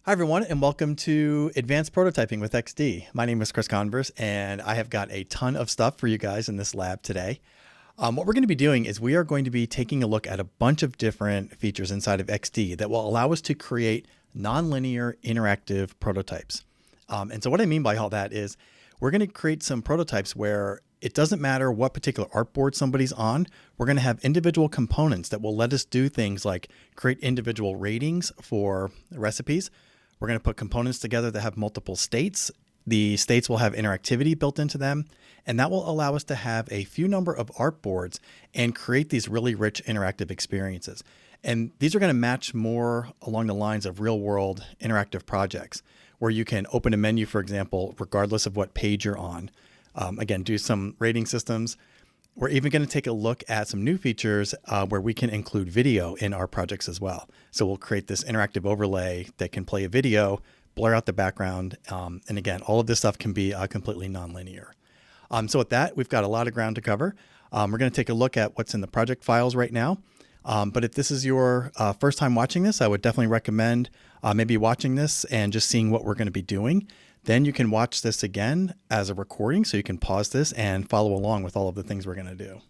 Hi everyone, and welcome to Advanced Prototyping with XD. My name is Chris Converse, and I have got a ton of stuff for you guys in this lab today. What we're going to be doing is we are going to be taking a look at a bunch of different features inside of XD that will allow us to create nonlinear interactive prototypes. And so what I mean by all that is we're going to create some prototypes where it doesn't matter what particular artboard somebody's on. We're going to have individual components that will let us do things like create individual ratings for recipes. We're going to put components together that have multiple states. The states will have interactivity built into them, and that will allow us to have a few number of artboards and create these really rich interactive experiences. And these are going to match more along the lines of real world interactive projects where you can open a menu, for example, regardless of what page you're on. Again, do some rating systems. We're even going to take a look at some new features where we can include video in our projects as well. So we'll create this interactive overlay that can play a video, blur out the background. And again, all of this stuff can be completely nonlinear. So with that, we've got a lot of ground to cover. We're going to take a look at what's in the project files right now. But if this is your first time watching this, I would definitely recommend maybe watching this and just seeing what we're going to be doing. Then you can watch this again as a recording, so you can pause this and follow along with all of the things we're going to do.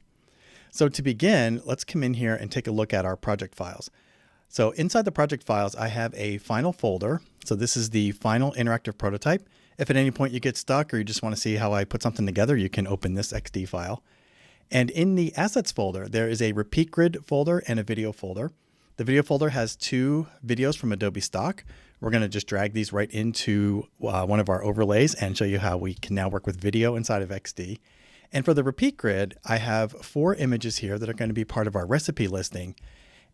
So to begin, let's come in here and take a look at our project files. So inside the project files, I have a final folder. So this is the final interactive prototype. If at any point you get stuck or you just want to see how I put something together, you can open this XD file. And in the assets folder, there is a repeat grid folder and a video folder. The video folder has two videos from Adobe stock. We're going to just drag these right into one of our overlays and show you how we can now work with video inside of XD. And for the repeat grid, I have 4 images here that are going to be part of our recipe listing.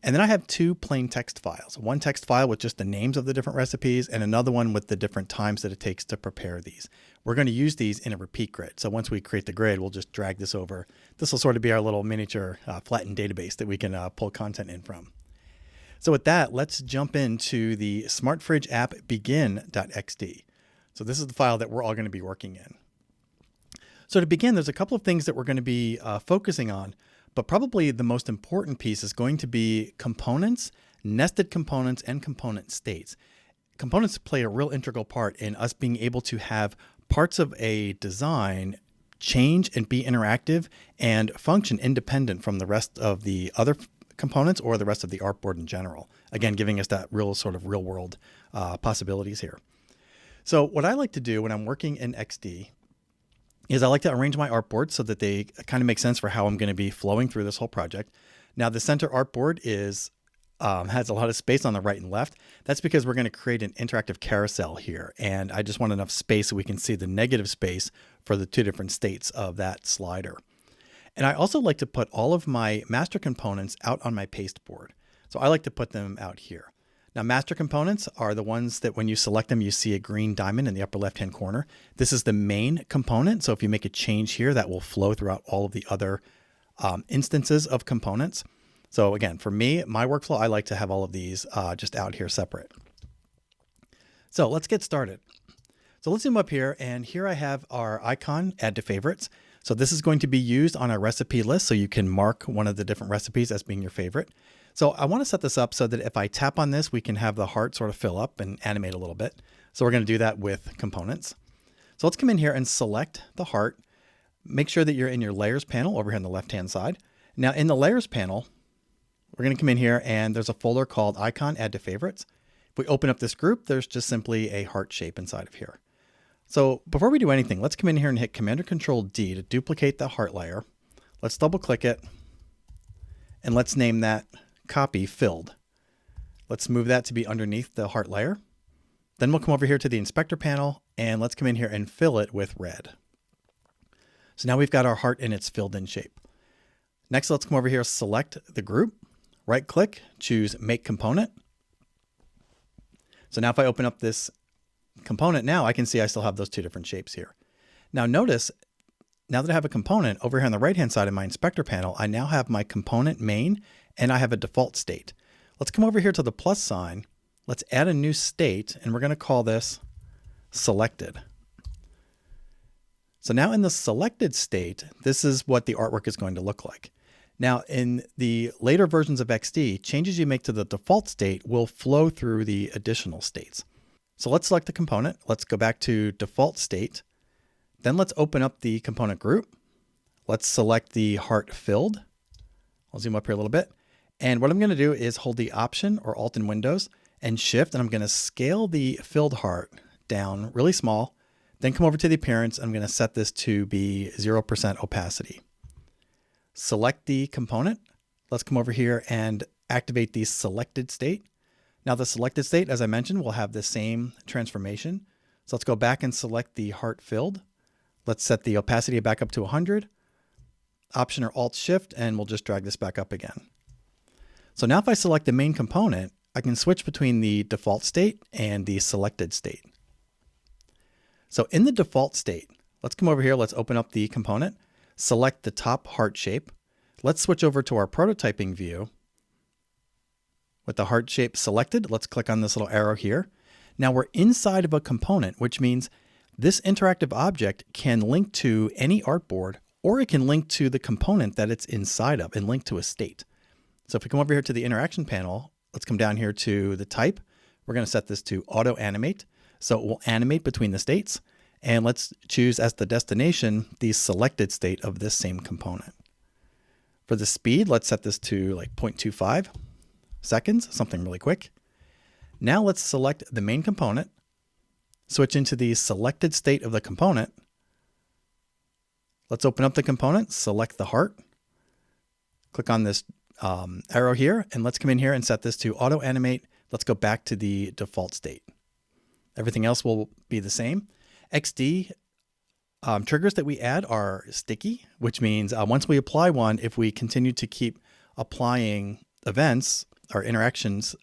And then I have 2 plain text files, one text file with just the names of the different recipes and another one with the different times that it takes to prepare these. We're going to use these in a repeat grid. So once we create the grid, we'll just drag this over. This will sort of be our little miniature flattened database that we can pull content in from. So with that, let's jump into the Smart Fridge app begin.xd. So this is the file that we're all going to be working in. So to begin, there's a couple of things that we're going to be focusing on, but probably the most important piece is going to be components, nested components, and component states. Components play a real integral part in us being able to have parts of a design change and be interactive and function independent from the rest of the other components or the rest of the artboard in general. Again, giving us that real sort of real world possibilities here. So what I like to do when I'm working in XD is I like to arrange my artboards so that they kind of make sense for how I'm going to be flowing through this whole project. Now the center artboard is has a lot of space on the right and left. That's because we're going to create an interactive carousel here. And I just want enough space so we can see the negative space for the 2 different states of that slider. And I also like to put all of my master components out on my pasteboard. So I like to put them out here. Now, master components are the ones that when you select them, you see a green diamond in the upper left-hand corner. This is the main component. So if you make a change here, that will flow throughout all of the other instances of components. So again, for me, my workflow, I like to have all of these just out here separate. So let's get started. So let's zoom up here, and here I have our icon, add to favorites. So this is going to be used on our recipe list, so you can mark one of the different recipes as being your favorite. So I want to set this up so that if I tap on this, we can have the heart sort of fill up and animate a little bit. So we're going to do that with components. So let's come in here and select the heart. Make sure that you're in your layers panel over here on the left-hand side. Now in the layers panel, we're going to come in here and there's a folder called icon, add to favorites. If we open up this group, there's just simply a heart shape inside of here. So before we do anything, let's come in here and hit Command or Control D to duplicate the heart layer. Let's double click it and let's name that copy filled. Let's move that to be underneath the heart layer. Then we'll come over here to the inspector panel and let's come in here and fill it with red. So now we've got our heart in its filled in shape. Next, let's come over here, select the group, right click, choose Make Component. So now if I open up this component now, I can see I still have those 2 different shapes here. Now notice, now that I have a component over here on the right-hand side of my inspector panel, I now have my component main and I have a default state. Let's come over here to the plus sign. Let's add a new state and we're going to call this selected. So now in the selected state, this is what the artwork is going to look like. Now, in the later versions of XD, changes you make to the default state will flow through the additional states. So let's select the component. Let's go back to default state. Then let's open up the component group. Let's select the heart filled. I'll zoom up here a little bit. And what I'm going to do is hold the Option or Alt in Windows and Shift, and I'm going to scale the filled heart down really small. Then come over to the appearance. I'm going to set this to be 0% opacity. Select the component. Let's come over here and activate the selected state. Now the selected state, as I mentioned, will have the same transformation. So let's go back and select the heart filled. Let's set the opacity back up to 100. Option or Alt Shift, and we'll just drag this back up again. So now if I select the main component, I can switch between the default state and the selected state. So in the default state, let's come over here, let's open up the component, select the top heart shape. Let's switch over to our prototyping view. With the heart shape selected, let's click on this little arrow here. Now we're inside of a component, which means this interactive object can link to any artboard, or it can link to the component that it's inside of and link to a state. So if we come over here to the interaction panel, let's come down here to the type. We're going to set this to Auto-Animate. So it will animate between the states. And let's choose as the destination the selected state of this same component. For the speed, let's set this to like 0.25 seconds, something really quick. Now let's select the main component, switch into the selected state of the component. Let's open up the component, select the heart, click on this arrow here, and let's come in here and set this to Auto-Animate. Let's go back to the default state. Everything else will be the same. XD triggers that we add are sticky, which means once we apply one, if we continue to keep applying events or interactions,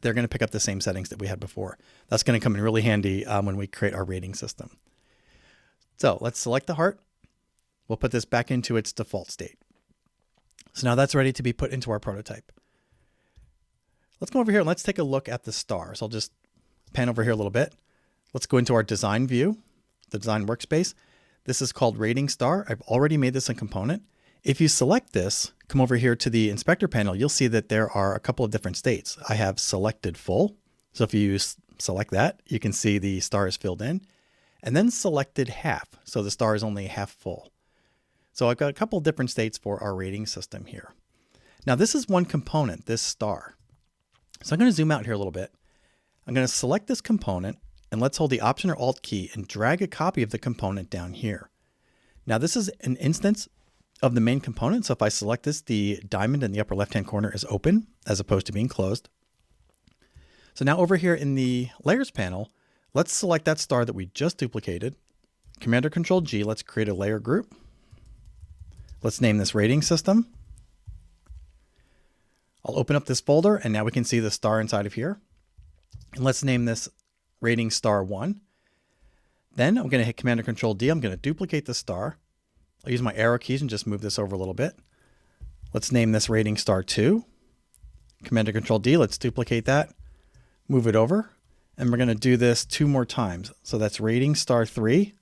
they're going to pick up the same settings that we had before. That's going to come in really handy when we create our rating system. So let's select the heart. We'll put this back into its default state. So now that's ready to be put into our prototype. Let's come over here and let's take a look at the stars. I'll just pan over here a little bit. Let's go into our design view, the design workspace. This is called rating star. I've already made this a component. If you select this, come over here to the inspector panel, you'll see that there are a couple of different states. I have selected full. So if you select that, you can see the star is filled in, and then selected half. So the star is only half full. So I've got a couple of different states for our rating system here. Now this is one component, this star. So I'm going to zoom out here a little bit. I'm going to select this component, and let's hold the Option or Alt key and drag a copy of the component down here. Now this is an instance of the main component. So if I select this, the diamond in the upper left-hand corner is open as opposed to being closed. So now over here in the layers panel, let's select that star that we just duplicated. Command or Control G, let's create a layer group. Let's name this rating system. I'll open up this folder, and now we can see the star inside of here. And let's name this rating star 1. Then I'm going to hit Command or Control D. I'm going to duplicate the star. I'll use my arrow keys and just move this over a little bit. Let's name this rating star 2. Command or Control D. Let's duplicate that, move it over, and we're going to do this 2 more times. So that's rating star 3,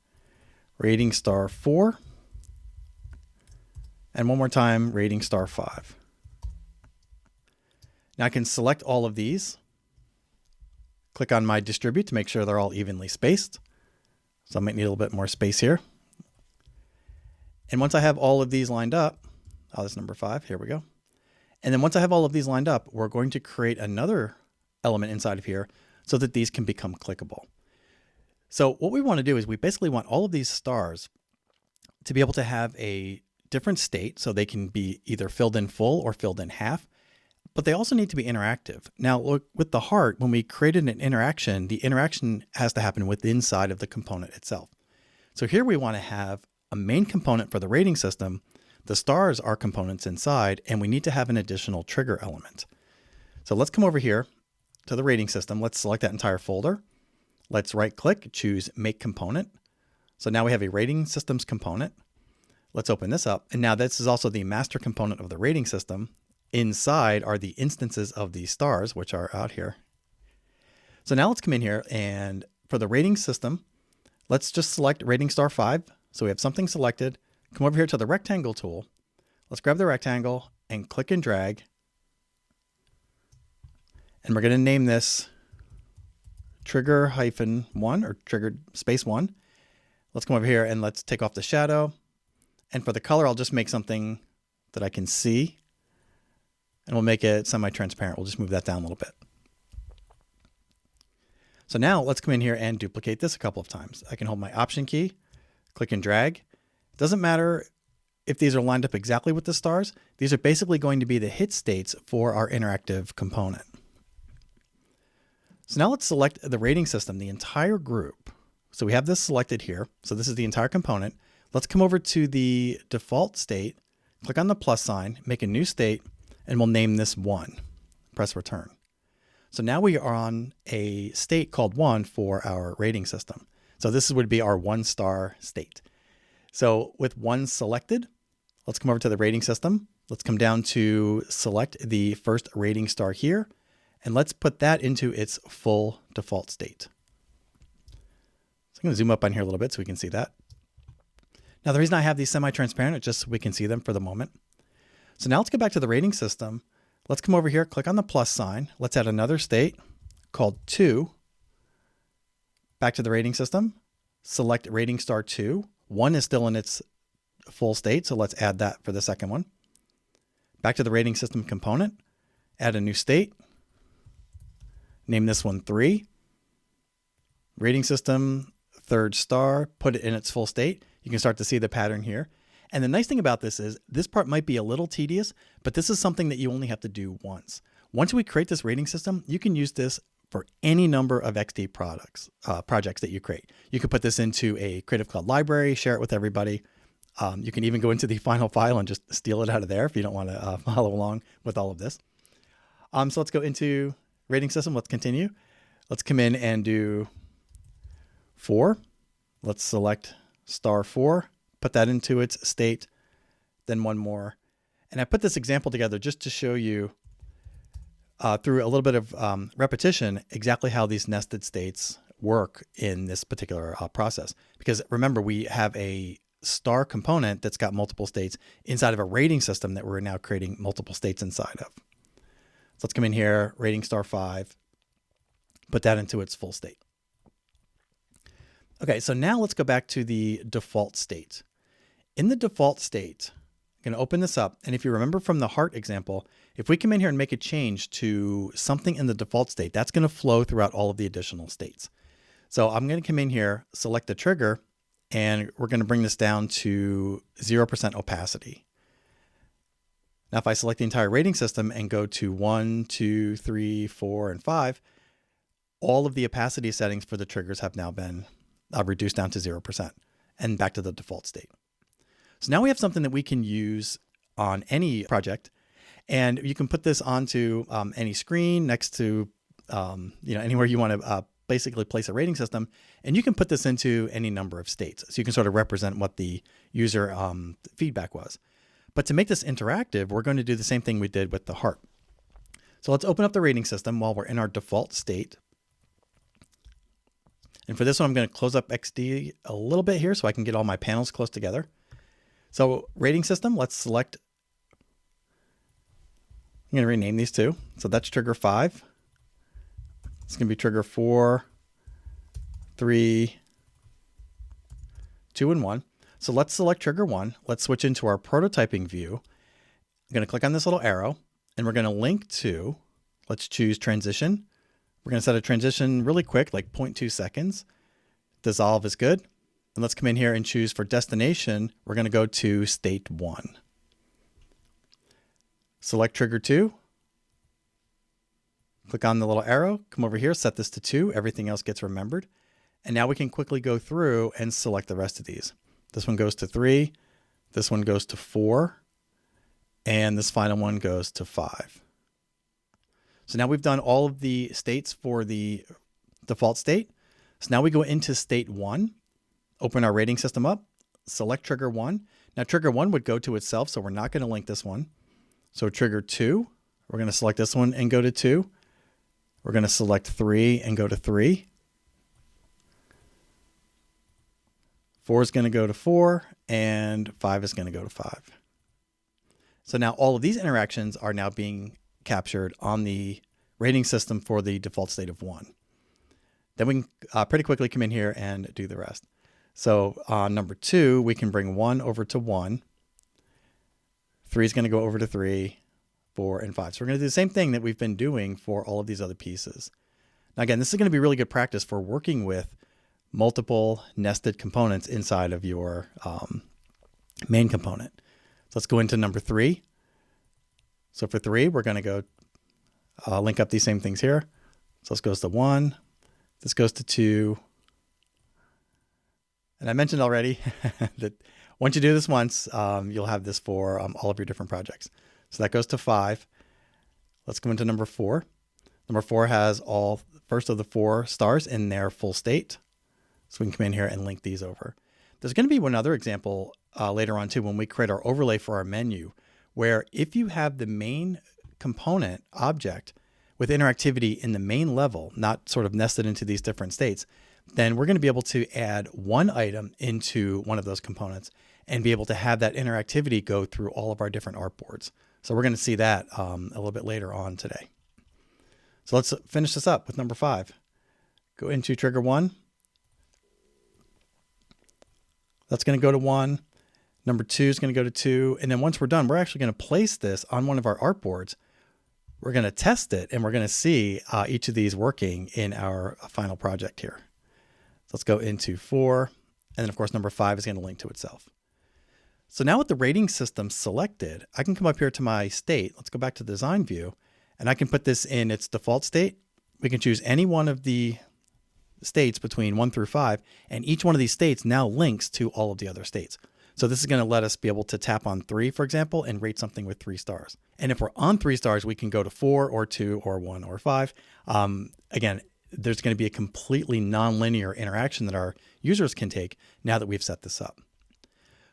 rating star 4, and one more time, rating star 5. Now I can select all of these, click on my distribute to make sure they're all evenly spaced. So I might need a little bit more space here. And once I have all of these lined up, oh, that's number 5, here we go. And then once I have all of these lined up, we're going to create another element inside of here so that these can become clickable. So what we want to do is we basically want all of these stars to be able to have a different state, so they can be either filled in full or filled in half, but they also need to be interactive. Now, look, with the heart, when we created an interaction, the interaction has to happen within inside of the component itself. So here we want to have a main component for the rating system. The stars are components inside, and we need to have an additional trigger element. So let's come over here to the rating system. Let's select that entire folder. Let's right click, choose Make Component. So now we have a rating systems component. Let's open this up. And now this is also the master component of the rating system. Inside are the instances of these stars, which are out here. So now let's come in here, and for the rating system, let's just select rating star 5. So we have something selected. Come over here to the rectangle tool. Let's grab the rectangle and click and drag. And we're going to name this trigger -1 or trigger -1. Let's come over here and let's take off the shadow. And for the color, I'll just make something that I can see. And we'll make it semi-transparent. We'll just move that down a little bit. So now let's come in here and duplicate this a couple of times. I can hold my Option key, click and drag. It doesn't matter if these are lined up exactly with the stars. These are basically going to be the hit states for our interactive component. So now let's select the rating system, the entire group. So we have this selected here. So this is the entire component. Let's come over to the default state, click on the plus sign, make a new state, and we'll name this 1. Press return. So now we are on a state called 1 for our rating system. So this would be our 1-star state. So with 1 selected, let's come over to the rating system. Let's come down to select the first rating star here, and let's put that into its full default state. So I'm going to zoom up on here a little bit so we can see that. Now the reason I have these semi-transparent is just so we can see them for the moment. So now let's get back to the rating system. Let's come over here, click on the plus sign. Let's add another state called 2. Back to the rating system, select rating star 2. 1 is still in its full state, so let's add that for the second one. Back to the rating system component, add a new state. Name this one 3. Rating system, 3rd star, put it in its full state. You can start to see the pattern here. And the nice thing about this is this part might be a little tedious, but this is something that you only have to do once. Once we create this rating system, you can use this for any number of XD projects that you create. You could put this into a Creative Cloud library, share it with everybody. You can even go into the final file and just steal it out of there if you don't want to follow along with all of this. So let's go into rating system. Let's continue. Let's come in and do 4. Let's select star 4. Put that into its state, then 1 more. And I put this example together just to show you through a little bit of repetition exactly how these nested states work in this particular process. Because remember, we have a star component that's got multiple states inside of a rating system that we're now creating multiple states inside of. So let's come in here, rating star 5, put that into its full state. Okay, so now let's go back to the default state. In the default state, I'm going to open this up. And if you remember from the heart example, if we come in here and make a change to something in the default state, that's going to flow throughout all of the additional states. So I'm going to come in here, select the trigger, and we're going to bring this down to 0% opacity. Now, if I select the entire rating system and go to 1, 2, 3, 4, and 5, all of the opacity settings for the triggers have now been reduced down to 0% and back to the default state. So now we have something that we can use on any project, and you can put this onto any screen next to, anywhere you want to basically place a rating system, and you can put this into any number of states. So you can sort of represent what the user feedback was. But to make this interactive, we're going to do the same thing we did with the heart. So let's open up the rating system while we're in our default state. And for this one, I'm going to close up XD a little bit here so I can get all my panels close together. So rating system, let's select, I'm going to rename these two. So that's trigger 5. It's going to be trigger 4, 3, 2, and 1. So let's select trigger 1. Let's switch into our prototyping view. I'm going to click on this little arrow, and we're going to link to, let's choose transition. We're going to set a transition really quick, like 0.2 seconds. Dissolve is good. And let's come in here and choose for destination. We're going to go to state 1. Select trigger 2. Click on the little arrow, come over here, set this to 2. Everything else gets remembered. And now we can quickly go through and select the rest of these. This one goes to 3. This one goes to 4. And this final one goes to 5. So now we've done all of the states for the default state. So now we go into state 1, open our rating system up, select trigger 1. Now trigger 1 would go to itself, so we're not going to link this one. So trigger 2, we're going to select this one and go to 2. We're going to select 3 and go to 3. 4 is going to go to 4, and 5 is going to go to 5. So now all of these interactions are now being captured on the rating system for the default state of 1. Then we can pretty quickly come in here and do the rest. So on number 2, we can bring 1 over to 1. 3 is going to go over to 3, 4, and 5. So we're going to do the same thing that we've been doing for all of these other pieces. Now again, this is going to be really good practice for working with multiple nested components inside of your main component. So let's go into number 3. So for 3, we're going to go link up these same things here. So this goes to 1, this goes to 2. And I mentioned already that once you do this once, you'll have this for all of your different projects. So that goes to 5. Let's go into number 4. Number 4 has all first of the 4 stars in their full state. So we can come in here and link these over. There's going to be one other example later on too when we create our overlay for our menu, where if you have the main component object with interactivity in the main level, not sort of nested into these different states, then we're going to be able to add one item into one of those components and be able to have that interactivity go through all of our different artboards. So we're going to see that a little bit later on today. So let's finish this up with number 5. Go into trigger 1. That's going to go to 1. Number 2 is going to go to 2. And then once we're done, we're actually going to place this on one of our artboards. We're going to test it and we're going to see each of these working in our final project here. So let's go into 4. And then of course, number 5 is going to link to itself. So now with the rating system selected, I can come up here to my state. Let's go back to the design view and I can put this in its default state. We can choose any one of the states between 1 through 5, and each one of these states now links to all of the other states. So this is going to let us be able to tap on 3, for example, and rate something with 3 stars. And if we're on 3 stars, we can go to 4 or 2 or 1 or 5. Again, there's going to be a completely non-linear interaction that our users can take now that we've set this up.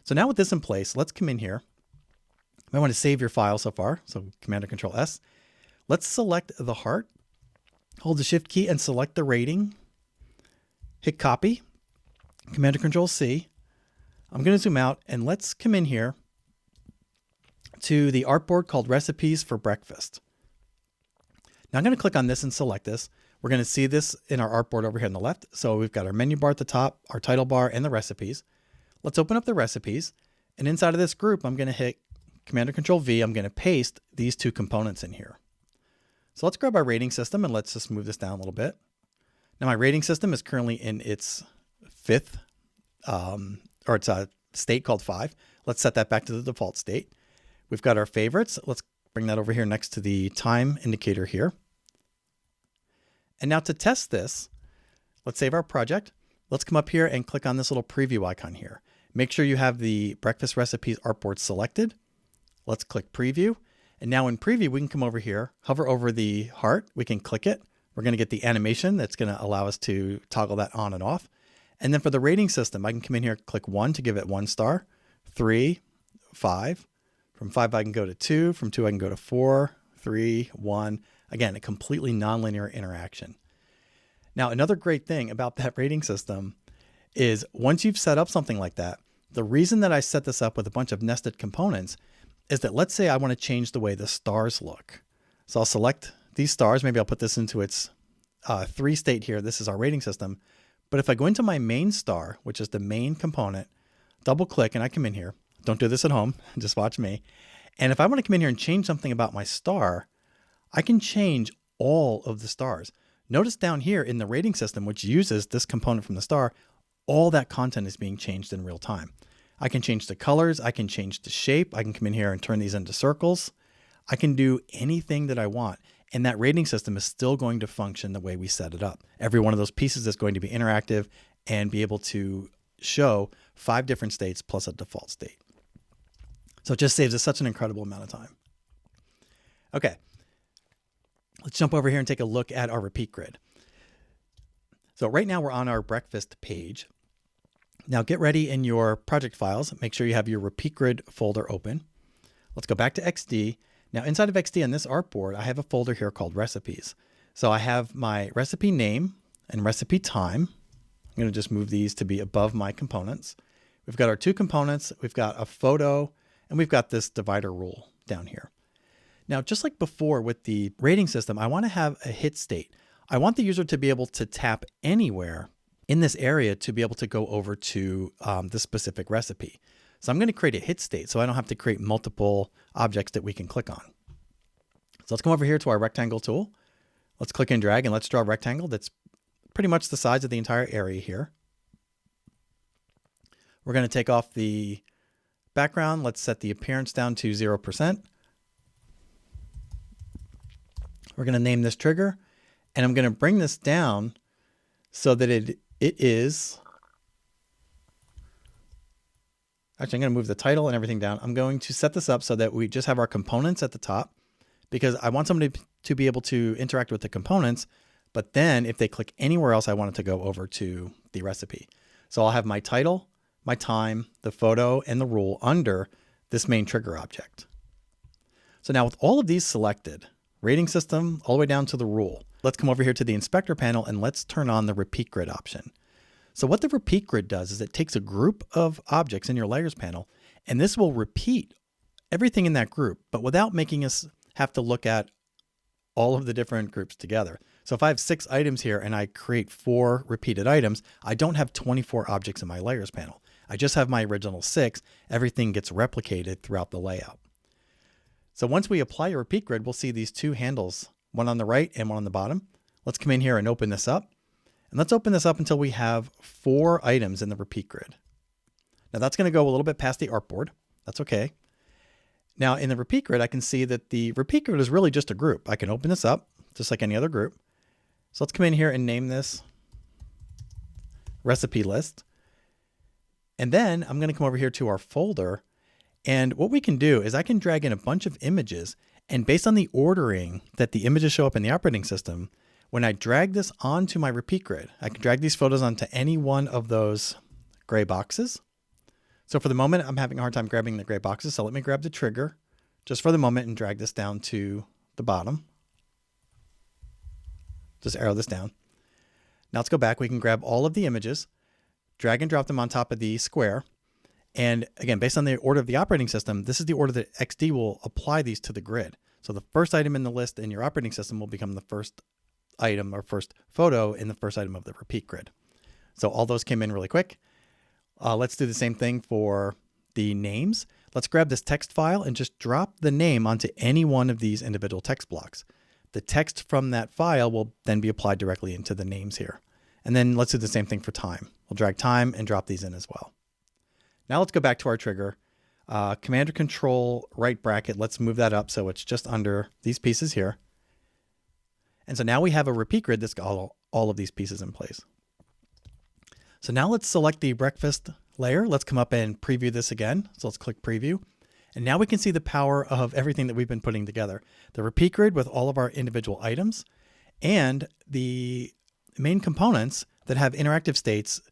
So now with this in place, let's come in here. You might want to save your file so far. So Command or Control S. Let's select the heart, hold the Shift key and select the rating. Hit copy, Command or Control C. I'm going to zoom out and let's come in here to the artboard called Recipes for Breakfast. Now I'm going to click on this and select this. We're going to see this in our artboard over here on the left. So we've got our menu bar at the top, our title bar, and the recipes. Let's open up the recipes. And inside of this group, I'm going to hit Command or Control V. I'm going to paste these 2 components in here. So let's grab our rating system and let's just move this down a little bit. Now my rating system is currently in its 5th, or it's a state called 5. Let's set that back to the default state. We've got our favorites. Let's bring that over here next to the time indicator here. And now to test this, let's save our project. Let's come up here and click on this little preview icon here. Make sure you have the breakfast recipes artboard selected. Let's click preview. And now in preview, we can come over here, hover over the heart. We can click it. We're going to get the animation that's going to allow us to toggle that on and off. And then for the rating system, I can come in here, click 1 to give it 1 star, 3, 5. From 5, I can go to 2. From 2, I can go to 4, 3, 1. Again, a completely nonlinear interaction. Now, another great thing about that rating system is once you've set up something like that, the reason that I set this up with a bunch of nested components is that let's say I want to change the way the stars look. So I'll select these stars. Maybe I'll put this into its 3 state here. This is our rating system. But if I go into my main star, which is the main component, double click and I come in here. Don't do this at home, just watch me. And if I want to come in here and change something about my star, I can change all of the stars. Notice down here in the rating system, which uses this component from the star, all that content is being changed in real time. I can change the colors. I can change the shape. I can come in here and turn these into circles. I can do anything that I want. And that rating system is still going to function the way we set it up. Every one of those pieces is going to be interactive and be able to show 5 different states plus a default state. So it just saves us such an incredible amount of time. Okay, let's jump over here and take a look at our repeat grid. So right now we're on our breakfast page. Now get ready in your project files. Make sure you have your repeat grid folder open. Let's go back to XD. Now inside of XD on this artboard, I have a folder here called recipes. So I have my recipe name and recipe time. I'm going to just move these to be above my components. We've got our 2 components. We've got a photo and we've got this divider rule down here. Now, just like before with the rating system, I want to have a hit state. I want the user to be able to tap anywhere in this area to be able to go over to the specific recipe. So I'm going to create a hit state so I don't have to create multiple objects that we can click on. So let's come over here to our rectangle tool. Let's click and drag and let's draw a rectangle that's pretty much the size of the entire area here. We're going to take off the background. Let's set the appearance down to 0%. We're going to name this trigger, and I'm going to bring this down so that it is, actually I'm going to move the title and everything down. I'm going to set this up so that we just have our components at the top, because I want somebody to be able to interact with the components, but then if they click anywhere else, I want it to go over to the recipe. So I'll have my title, my time, the photo, and the rule under this main trigger object. So now with all of these selected, rating system all the way down to the rule, let's come over here to the inspector panel and let's turn on the repeat grid option. So what the repeat grid does is it takes a group of objects in your layers panel, and this will repeat everything in that group, but without making us have to look at all of the different groups together. So if I have 6 items here and I create 4 repeated items, I don't have 24 objects in my layers panel. I just have my original 6. Everything gets replicated throughout the layout. So once we apply a repeat grid, we'll see these 2 handles, one on the right and one on the bottom. Let's come in here and open this up. And let's open this up until we have 4 items in the repeat grid. Now that's going to go a little bit past the artboard. That's okay. Now in the repeat grid, I can see that the repeat grid is really just a group. I can open this up just like any other group. So let's come in here and name this recipe list. And then I'm going to come over here to our folder. And what we can do is I can drag in a bunch of images, and based on the ordering that the images show up in the operating system, when I drag this onto my repeat grid, I can drag these photos onto any one of those gray boxes. So for the moment, I'm having a hard time grabbing the gray boxes. So let me grab the trigger just for the moment and drag this down to the bottom. Just arrow this down. Now let's go back. We can grab all of the images, drag and drop them on top of the square. And again, based on the order of the operating system, this is the order that XD will apply these to the grid. So the first item in the list in your operating system will become the first item or first photo in the first item of the repeat grid. So all those came in really quick. Let's do the same thing for the names. Let's grab this text file and just drop the name onto any one of these individual text blocks. The text from that file will then be applied directly into the names here. And then let's do the same thing for time. We'll drag time and drop these in as well. Now let's go back to our trigger. Command or Control right bracket. Let's move that up so it's just under these pieces here. And so now we have a repeat grid that's got all of these pieces in place. So now let's select the breakfast layer. Let's come up and preview this again. So let's click preview. And now we can see the power of everything that we've been putting together. The repeat grid with all of our individual items and the main components that have interactive states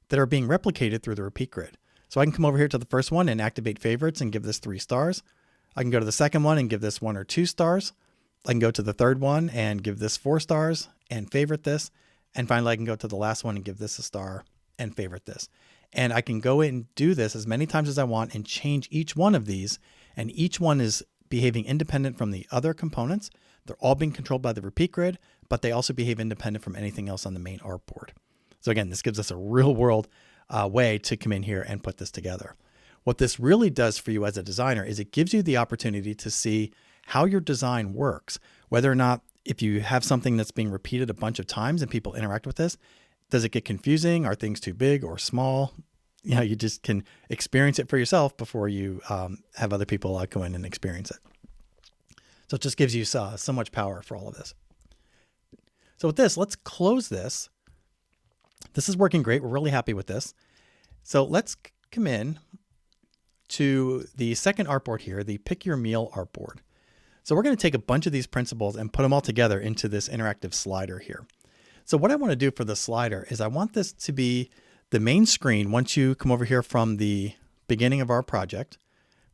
that are being replicated through the repeat grid. So I can come over here to the first one and activate favorites and give this 3 stars. I can go to the second one and give this 1 or 2 stars. I can go to the third one and give this 4 stars and favorite this. And finally, I can go to the last one and give this a star and favorite this. And I can go in and do this as many times as I want and change each one of these. And each one is behaving independent from the other components. They're all being controlled by the repeat grid, but they also behave independent from anything else on the main artboard. So again, this gives us a real world way to come in here and put this together. What this really does for you as a designer is it gives you the opportunity to see how your design works, whether or not if you have something that's being repeated a bunch of times and people interact with this, does it get confusing? Are things too big or small? You know, you just can experience it for yourself before you have other people go in and experience it. So it just gives you so much power for all of this. So with this, let's close this. This is working great. We're really happy with this. So let's come in to the second artboard here, the Pick Your Meal artboard. So we're going to take a bunch of these principles and put them all together into this interactive slider here. So what I want to do for the slider is I want this to be the main screen once you come over here from the beginning of our project,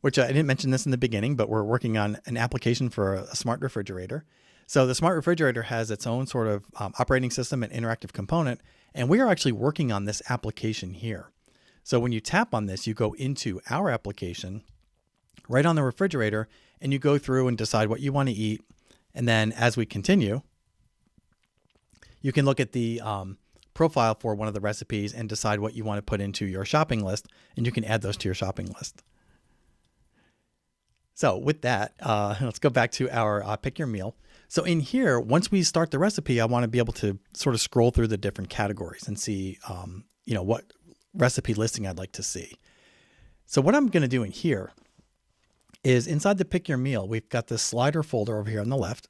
which I didn't mention this in the beginning, but we're working on an application for a smart refrigerator. So the smart refrigerator has its own sort of operating system and interactive component, and we are actually working on this application here. So when you tap on this, you go into our application right on the refrigerator, and you go through and decide what you want to eat. And then as we continue, you can look at the profile for one of the recipes and decide what you want to put into your shopping list, and you can add those to your shopping list. So with that, let's go back to our pick your meal. So in here, once we start the recipe, I want to be able to sort of scroll through the different categories and see, what recipe listing I'd like to see. So what I'm going to do in here is inside the pick your meal, we've got this slider folder over here on the left.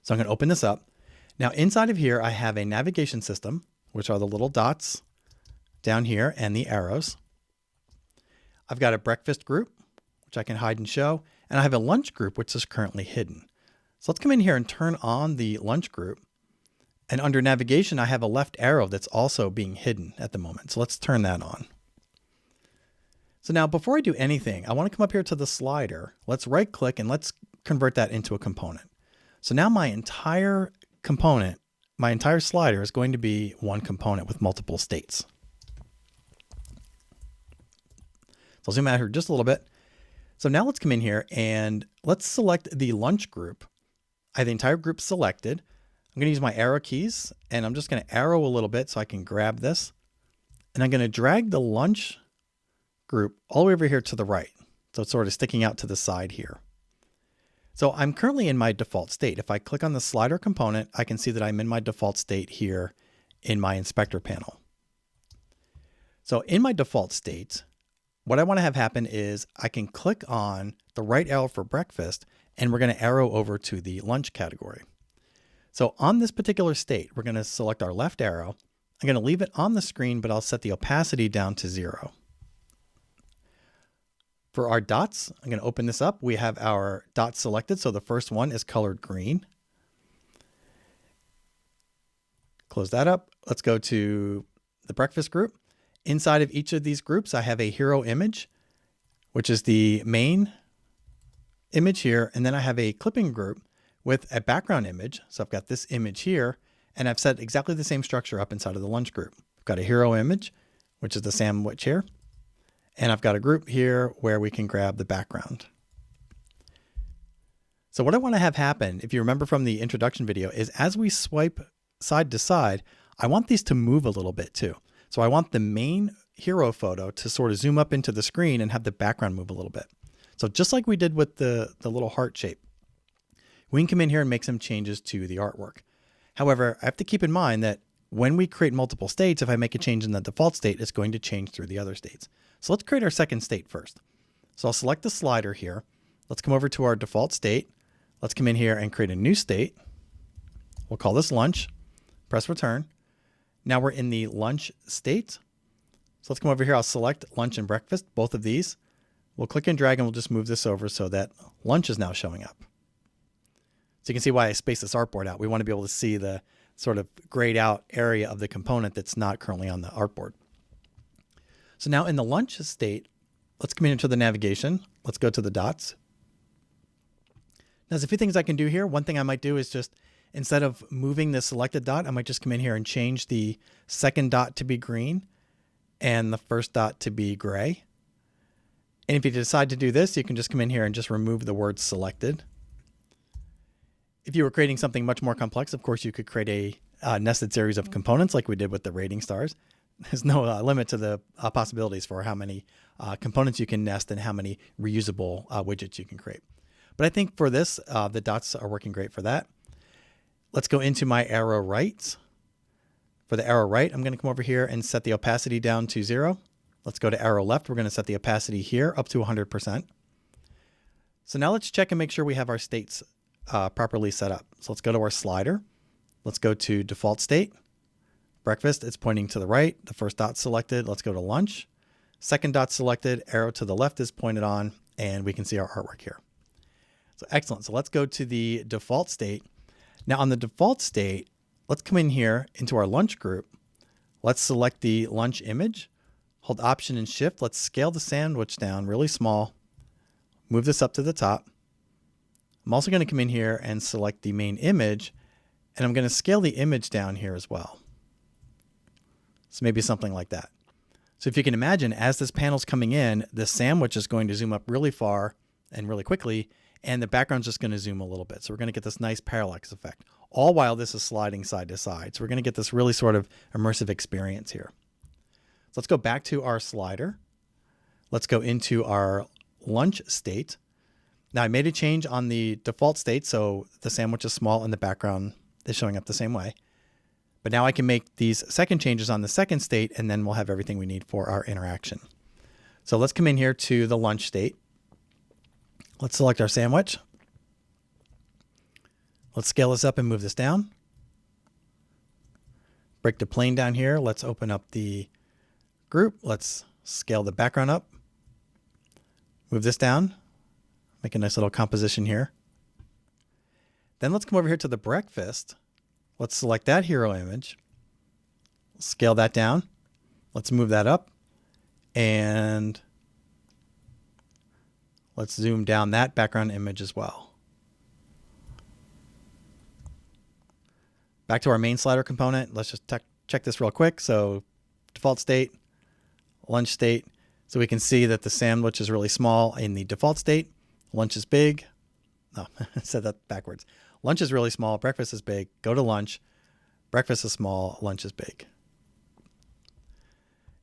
So I'm going to open this up. Now inside of here, I have a navigation system, which are the little dots down here and the arrows. I've got a breakfast group, which I can hide and show. And I have a lunch group, which is currently hidden. So let's come in here and turn on the lunch group. And under navigation, I have a left arrow that's also being hidden at the moment. So let's turn that on. So now before I do anything, I want to come up here to the slider. Let's right click and let's convert that into a component. So now my entire component, my entire slider is going to be one component with multiple states. So I'll zoom out here just a little bit. So now let's come in here and let's select the lunch group. I have the entire group selected. I'm going to use my arrow keys and I'm just going to arrow a little bit so I can grab this. And I'm going to drag the lunch group all the way over here to the right. So it's sort of sticking out to the side here. So I'm currently in my default state. If I click on the slider component, I can see that I'm in my default state here in my inspector panel. So in my default state, what I want to have happen is I can click on the right arrow for breakfast and we're going to arrow over to the lunch category. So on this particular state, we're going to select our left arrow. I'm going to leave it on the screen, but I'll set the opacity down to 0. For our dots, I'm going to open this up. We have our dots selected. So the first one is colored green. Close that up. Let's go to the breakfast group. Inside of each of these groups, I have a hero image, which is the main image here. And then I have a clipping group with a background image. So I've got this image here, and I've set exactly the same structure up inside of the lunch group. I've got a hero image, which is the sandwich here. And I've got a group here where we can grab the background. So what I want to have happen, if you remember from the introduction video, is as we swipe side to side, I want these to move a little bit too. So I want the main hero photo to sort of zoom up into the screen and have the background move a little bit. So just like we did with the little heart shape, we can come in here and make some changes to the artwork. However, I have to keep in mind that when we create multiple states, if I make a change in the default state, it's going to change through the other states. So let's create our second state first. So I'll select the slider here. Let's come over to our default state. Let's come in here and create a new state. We'll call this lunch, press return. Now we're in the lunch state. So let's come over here. I'll select lunch and breakfast, both of these. We'll click and drag and we'll just move this over so that lunch is now showing up. So you can see why I spaced this artboard out. We want to be able to see the sort of grayed out area of the component that's not currently on the artboard. So now in the lunch state, let's come into the navigation. Let's go to the dots. Now, there's a few things I can do here. One thing I might do is just, instead of moving the selected dot, I might just come in here and change the second dot to be green and the first dot to be gray. And if you decide to do this, you can just come in here and just remove the word selected. If you were creating something much more complex, of course, you could create a nested series of components like we did with the rating stars. There's no limit to the possibilities for how many components you can nest and how many reusable widgets you can create. But I think for this, the dots are working great for that. Let's go into my arrow right. For the arrow right, I'm going to come over here and set the opacity down to 0. Let's go to arrow left. We're going to set the opacity here up to 100%. So now let's check and make sure we have our states properly set up. So let's go to our slider. Let's go to default state. Breakfast, it's pointing to the right. The first dot selected. Let's go to lunch. Second dot selected, arrow to the left is pointed on, and we can see our artwork here. So excellent. So let's go to the default state. Now on the default state, let's come in here into our lunch group. Let's select the lunch image, hold Option and Shift. Let's scale the sandwich down really small, move this up to the top. I'm also going to come in here and select the main image, and I'm going to scale the image down here as well. So maybe something like that. So if you can imagine, as this panel's coming in, the sandwich is going to zoom up really far and really quickly, and the background's just going to zoom a little bit. So we're going to get this nice parallax effect, all while this is sliding side to side. So we're going to get this really sort of immersive experience here. So let's go back to our slider. Let's go into our lunch state. Now I made a change on the default state, so the sandwich is small and the background is showing up the same way. But now I can make these second changes on the second state, and then we'll have everything we need for our interaction. So let's come in here to the lunch state. Let's select our sandwich. Let's scale this up and move this down. Break the plane down here. Let's open up the group. Let's scale the background up. Move this down. Make a nice little composition here. Then let's come over here to the breakfast. Let's select that hero image. Scale that down. Let's move that up. And let's zoom down that background image as well. Back to our main slider component. Let's just check this real quick. So default state, lunch state. So we can see that the sandwich is really small in the default state. Lunch is big. No, I said that backwards. Lunch is really small. Breakfast is big. Go to lunch. Breakfast is small. Lunch is big.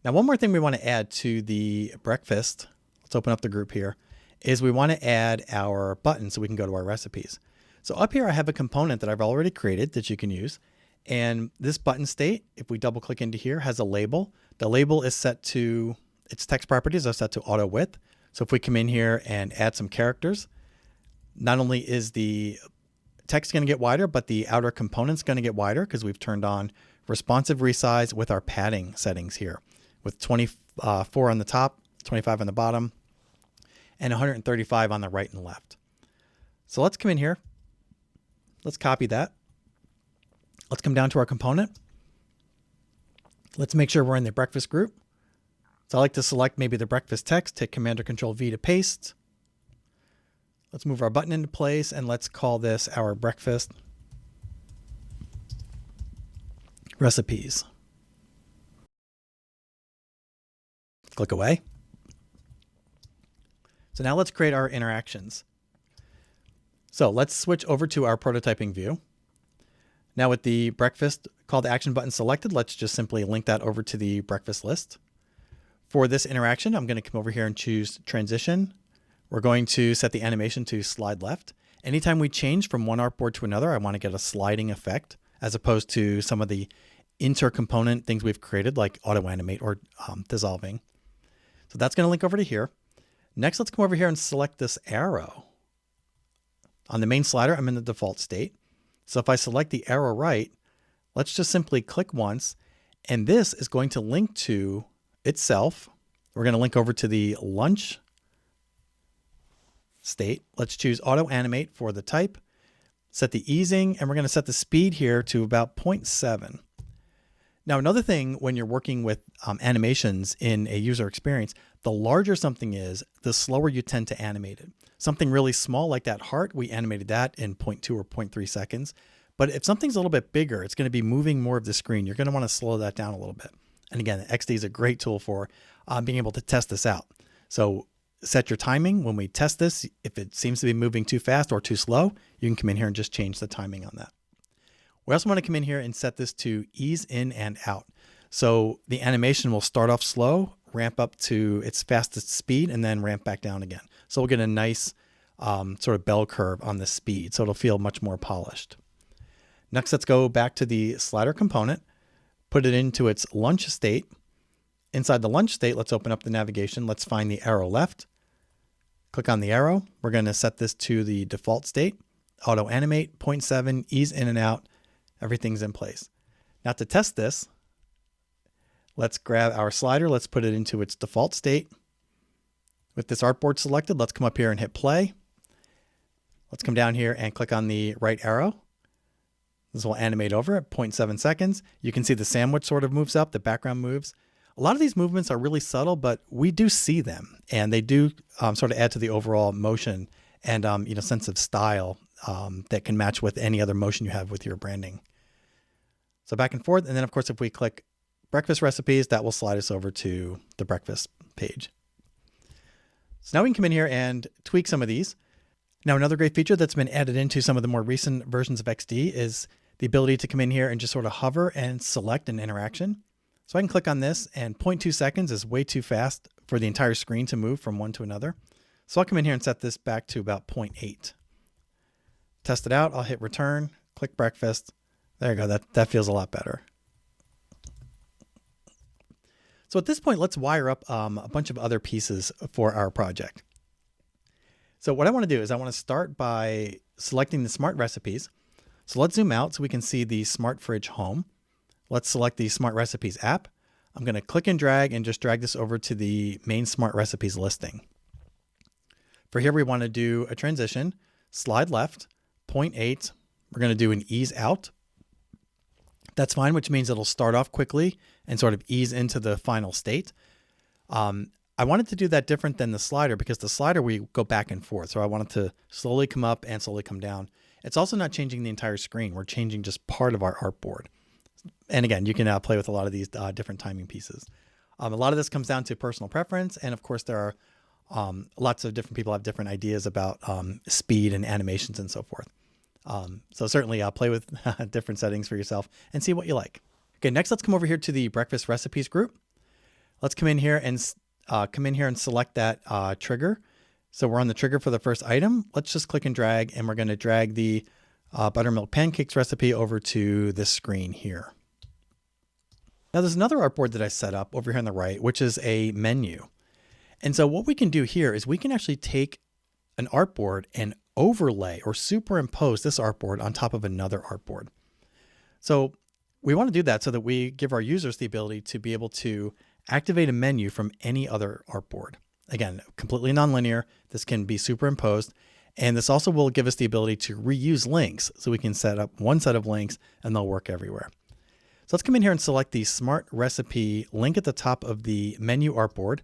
Now, one more thing we want to add to the breakfast, let's open up the group here, is we want to add our button so we can go to our recipes. So up here, I have a component that I've already created that you can use. And this button state, if we double click into here, has a label. The label is set to, its text properties are set to auto width. So if we come in here and add some characters, not only is the text going to get wider, but the outer component's going to get wider because we've turned on responsive resize with our padding settings here, with 24 on the top, 25 on the bottom, and 135 on the right and left. So let's come in here. Let's copy that. Let's come down to our component. Let's make sure we're in the breakfast group. So I like to select maybe the breakfast text, hit Command or Control V to paste. Let's move our button into place and let's call this our breakfast recipes. Click away. So now let's create our interactions. So let's switch over to our prototyping view. Now with the breakfast call to action button selected, let's just simply link that over to the breakfast list. For this interaction, I'm going to come over here and choose transition. We're going to set the animation to slide left. Anytime we change from one artboard to another, I want to get a sliding effect as opposed to some of the inter-component things we've created like Auto-Animate or dissolving. So that's going to link over to here. Next, let's come over here and select this arrow. On the main slider, I'm in the default state. So if I select the arrow right, let's just simply click once, and this is going to link to itself. We're going to link over to the lunch state. Let's choose Auto-Animate for the type, set the easing, and we're going to set the speed here to about 0.7. Now, another thing when you're working with animations in a user experience, the larger something is, the slower you tend to animate it. Something really small like that heart, we animated that in 0.2 or 0.3 seconds. But if something's a little bit bigger, it's going to be moving more of the screen. You're going to want to slow that down a little bit. And again, XD is a great tool for being able to test this out. So set your timing. When we test this, if it seems to be moving too fast or too slow, you can come in here and just change the timing on that. We also want to come in here and set this to ease in and out. So the animation will start off slow, ramp up to its fastest speed, and then ramp back down again. So we'll get a nice sort of bell curve on the speed. So it'll feel much more polished. Next, let's go back to the slider component, put it into its lunch state. Inside the lunch state, let's open up the navigation. Let's find the arrow left. Click on the arrow. We're going to set this to the default state. Auto-Animate, 0.7, ease in and out. Everything's in place. Now to test this, let's grab our slider. Let's put it into its default state. With this artboard selected, let's come up here and hit play. Let's come down here and click on the right arrow. This will animate over at 0.7 seconds. You can see the sandwich sort of moves up, the background moves. A lot of these movements are really subtle, but we do see them, and they do sort of add to the overall motion and sense of style that can match with any other motion you have with your branding. So back and forth, and then of course if we click breakfast recipes, that will slide us over to the breakfast page. So now we can come in here and tweak some of these. Now, another great feature that's been added into some of the more recent versions of XD is the ability to come in here and just sort of hover and select an interaction. So I can click on this, and 0.2 seconds is way too fast for the entire screen to move from one to another. So I'll come in here and set this back to about 0.8. Test it out. I'll hit return, click breakfast. There you go. That feels a lot better. So at this point, let's wire up a bunch of other pieces for our project. So what I want to do is I want to start by selecting the smart recipes. So let's zoom out so we can see the smart fridge home. Let's select the smart recipes app. I'm going to click and just drag this over to the main smart recipes listing. For here, we want to do a transition, slide left, 0.8. We're going to do an ease out. That's fine, which means it'll start off quickly and sort of ease into the final state. I wanted to do that different than the slider because the slider, we go back and forth. So I wanted to slowly come up and slowly come down. It's also not changing the entire screen. We're changing just part of our artboard. And again, you can play with a lot of these different timing pieces. A lot of this comes down to personal preference. And of course, there are lots of different people have different ideas about speed and animations and so forth. So certainly play with different settings for yourself and see what you like. Okay, next let's come over here to the breakfast recipes group. Let's come in here and select that trigger. So we're on the trigger for the first item. Let's just click and drag, and we're going to drag the buttermilk pancakes recipe over to this screen here. Now there's another artboard that I set up over here on the right, which is a menu. And so what we can do here is we can actually take an artboard and overlay or superimpose this artboard on top of another artboard. So we want to do that so that we give our users the ability to be able to activate a menu from any other artboard. Again, completely nonlinear. This can be superimposed. And this also will give us the ability to reuse links. So we can set up one set of links and they'll work everywhere. So let's come in here and select the Smart Recipe link at the top of the menu artboard.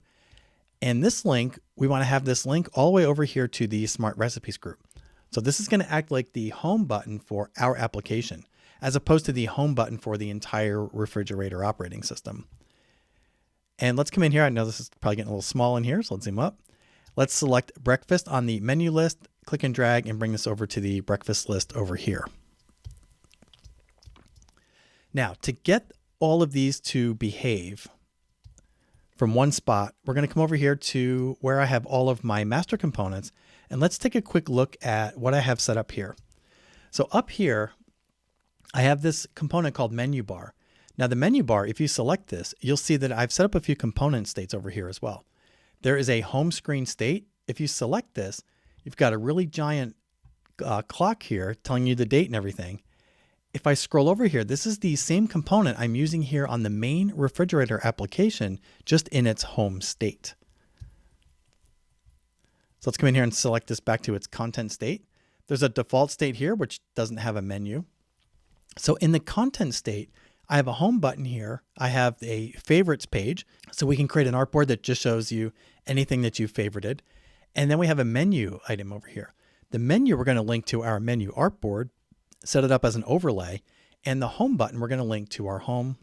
And this link, we want to have this link all the way over here to the Smart Recipes group. So this is going to act like the home button for our application, as opposed to the home button for the entire refrigerator operating system. And let's come in here. I know this is probably getting a little small in here, so let's zoom up. Let's select breakfast on the menu list, click and drag, and bring this over to the breakfast list over here. Now, to get all of these to behave from one spot, we're going to come over here to where I have all of my master components, and let's take a quick look at what I have set up here. So up here, I have this component called menu bar. Now the menu bar, if you select this, you'll see that I've set up a few component states over here as well. There is a home screen state. If you select this, you've got a really giant clock here telling you the date and everything. If I scroll over here, this is the same component I'm using here on the main refrigerator application, just in its home state. So let's come in here and select this back to its content state. There's a default state here, which doesn't have a menu. So in the content state, I have a home button here. I have a favorites page. So we can create an artboard that just shows you anything that you favorited. And then we have a menu item over here. The menu, we're going to link to our menu artboard, set it up as an overlay, and the home button, we're going to link to our home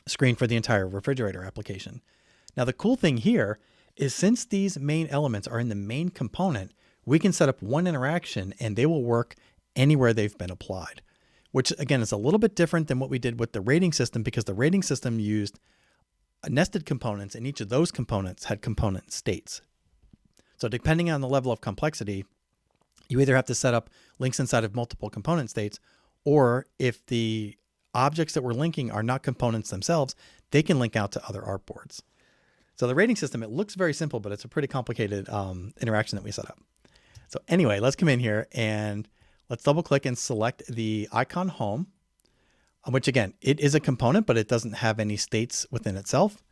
screen for the entire refrigerator application. Now, the cool thing here is since these main elements are in the main component, we can set up one interaction and they will work anywhere they've been applied, which again is a little bit different than what we did with the rating system, because the rating system used nested components and each of those components had component states. So depending on the level of complexity, you either have to set up links inside of multiple component states, or if the objects that we're linking are not components themselves, they can link out to other artboards. So the rating system, it looks very simple, but it's a pretty complicated interaction that we set up. So anyway, let's come in here and let's double click and select the icon home, which again, it is a component, but it doesn't have any states within itself.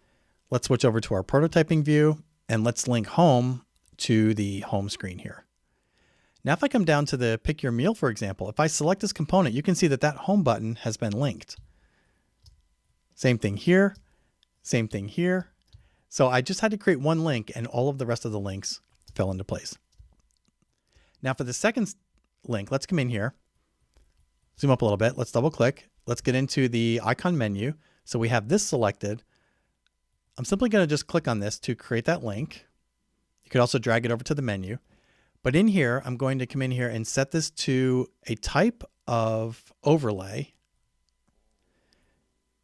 Let's switch over to our prototyping view and let's link home to the home screen here. Now, if I come down to the pick your meal, for example, if I select this component, you can see that that home button has been linked. Same thing here, same thing here. So I just had to create one link and all of the rest of the links fell into place. Now for the second link, let's come in here, zoom up a little bit. Let's double click. Let's get into the icon menu. So we have this selected. I'm simply going to just click on this to create that link. You could also drag it over to the menu. But in here, I'm going to come in here and set this to a type of overlay.